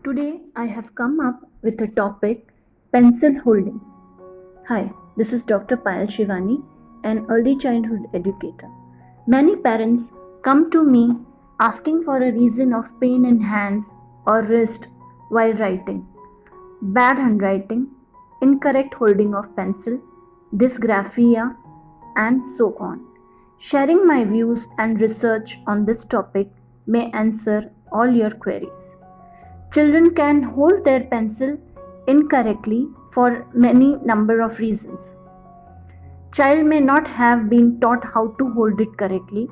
Today I have come up with a topic pencil holding. Hi, this is Dr. Payal Shivani, an early childhood educator. Many parents come to me asking for a reason of pain in hands or wrist while writing, bad handwriting, incorrect holding of pencil, dysgraphia, and so on. Sharing my views and research on this topic may answer all your queries. Children can hold their pencil incorrectly for many number of reasons. Child may not have been taught how to hold it correctly.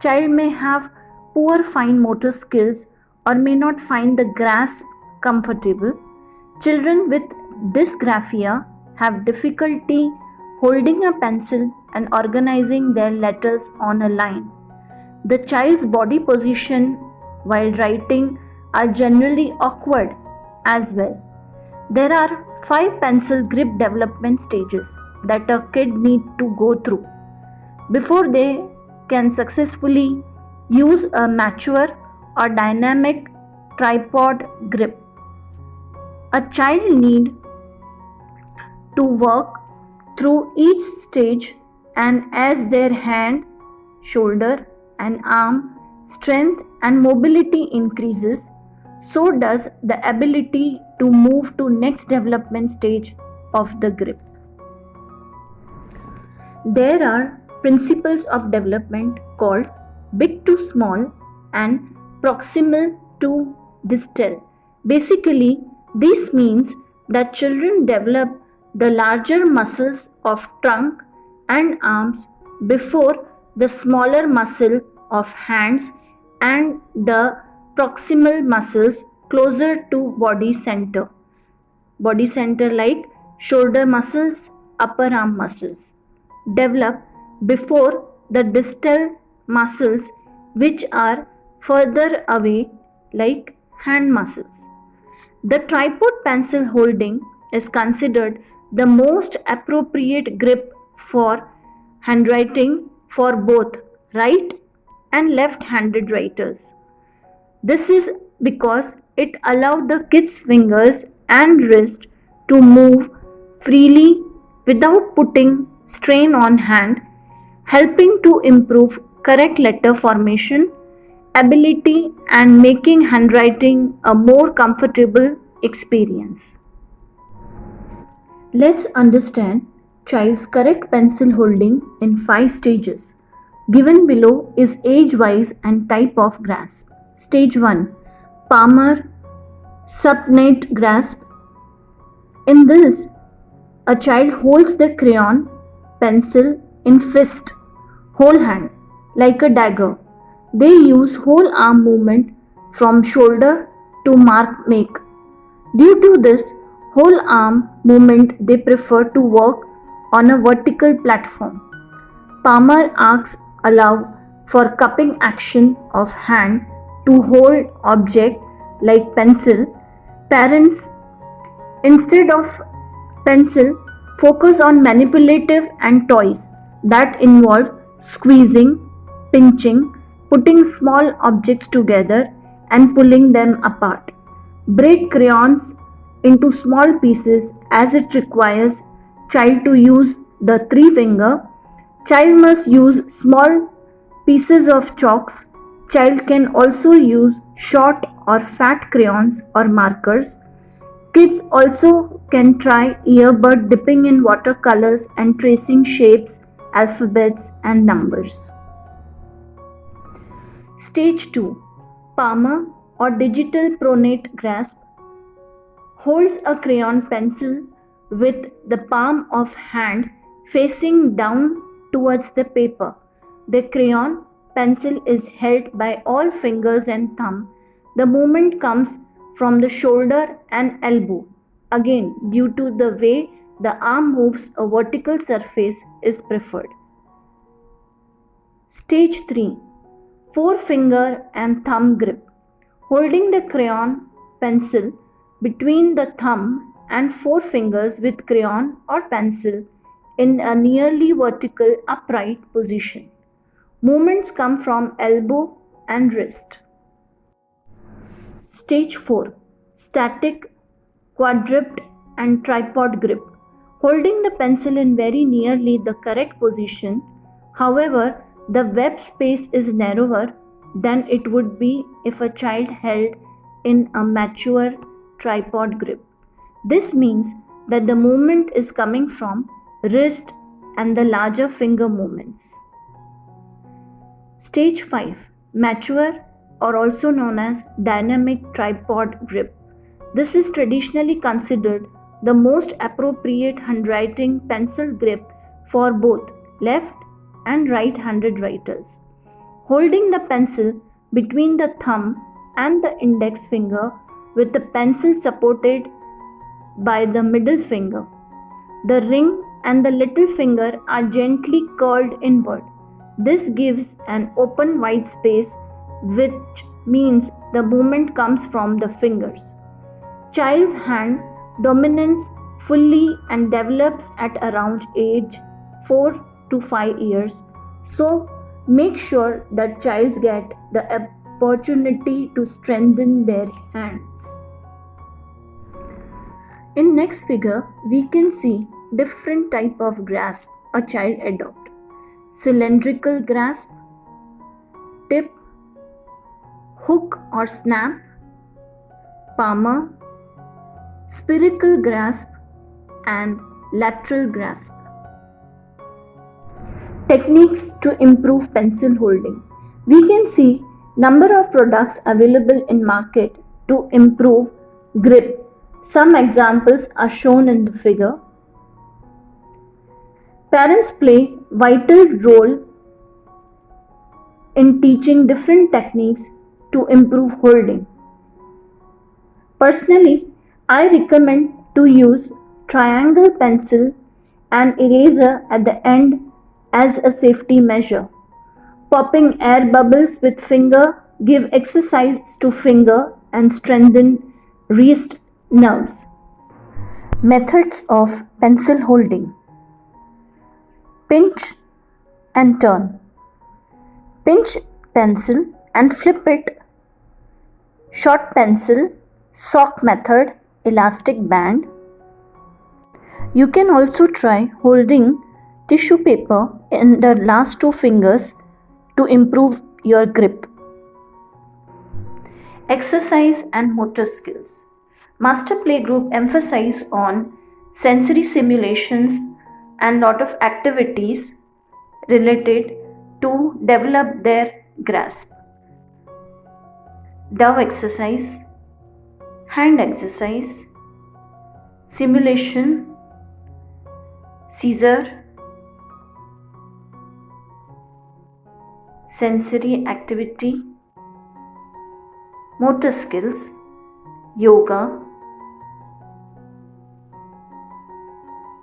Child may have poor fine motor skills or may not find the grasp comfortable. Children with dysgraphia have difficulty holding a pencil and organizing their letters on a line. The child's body position while writing are generally awkward as well. There are 5 pencil grip development stages that a kid need to go through before they can successfully use a mature or dynamic tripod grip. A child need to work through each stage, and as their hand, shoulder and arm strength and mobility increases, so does the ability to move to next development stage of the grip. There are principles of development called big to small and proximal to distal. Basically, this means that children develop the larger muscles of trunk and arms before the smaller muscle of hands and the proximal muscles closer to body center like shoulder muscles, upper arm muscles develop before the distal muscles which are further away like hand muscles. The tripod pencil holding is considered the most appropriate grip for handwriting for both right and left-handed writers. This is because it allows the kid's fingers and wrist to move freely without putting strain on hand, helping to improve correct letter formation, ability, and making handwriting a more comfortable experience. Let's understand child's correct pencil holding in 5 stages. Given below is age-wise and type of grasp. Stage 1. Palmar supinate grasp. In this, a child holds the crayon pencil in fist, whole hand, like a dagger. They use whole arm movement from shoulder to mark make. Due to this whole arm movement, they prefer to work on a vertical platform. Palmar arcs allow for cupping action of hand to hold object like pencil. Parents, instead of pencil, focus on manipulative and toys that involve squeezing, pinching, putting small objects together and pulling them apart. Break crayons into small pieces as it requires child to use the 3 finger. Child must use small pieces of chalks. Child can also use short or fat crayons or markers. Kids also can try earbud dipping in watercolors and tracing shapes, alphabets, and numbers. Stage 2. Palmar or digital pronate grasp holds a crayon pencil with the palm of hand facing down towards the paper. The crayon pencil is held by all fingers and thumb. The movement comes from the shoulder and elbow. Again, due to the way the arm moves, a vertical surface is preferred. Stage 3. 4-finger and thumb grip. Holding the crayon pencil between the thumb and 4 fingers with crayon or pencil in a nearly vertical upright position. Movements come from elbow and wrist. Stage 4. static, quadruped, and tripod grip, holding the pencil in very nearly the correct position. However, the web space is narrower than it would be if a child held in a mature tripod grip. This means that the movement is coming from wrist and the larger finger movements. Stage 5, mature or also known as dynamic tripod grip. This is traditionally considered the most appropriate handwriting pencil grip for both left and right-handed writers. Holding the pencil between the thumb and the index finger with the pencil supported by the middle finger. The ring and the little finger are gently curled inward. This gives an open white space, which means the movement comes from the fingers. Child's hand dominates fully and develops at around age 4 to 5 years. So make sure that childs get the opportunity to strengthen their hands. In next figure, we can see different type of grasp a child adopt. Cylindrical grasp, tip, hook or snap, palmer, spherical grasp, and lateral grasp. Techniques to improve pencil holding. We can see number of products available in market to improve grip. Some examples are shown in the figure. Parents play vital role in teaching different techniques to improve holding. Personally, I recommend to use triangle pencil and eraser at the end as a safety measure. Popping air bubbles with finger give exercise to finger and strengthen wrist nerves. Methods of pencil holding. Pinch and turn. Pinch pencil and flip it. Short pencil, sock method, elastic band. You can also try holding tissue paper in the last two fingers to improve your grip. Exercise and motor skills. Master Playgroup emphasize on sensory simulations and lot of activities related to develop their grasp. Dove exercise, hand exercise, simulation, scissor, sensory activity, motor skills, yoga,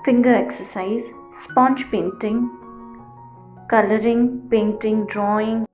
finger exercise, sponge painting, coloring, painting, drawing,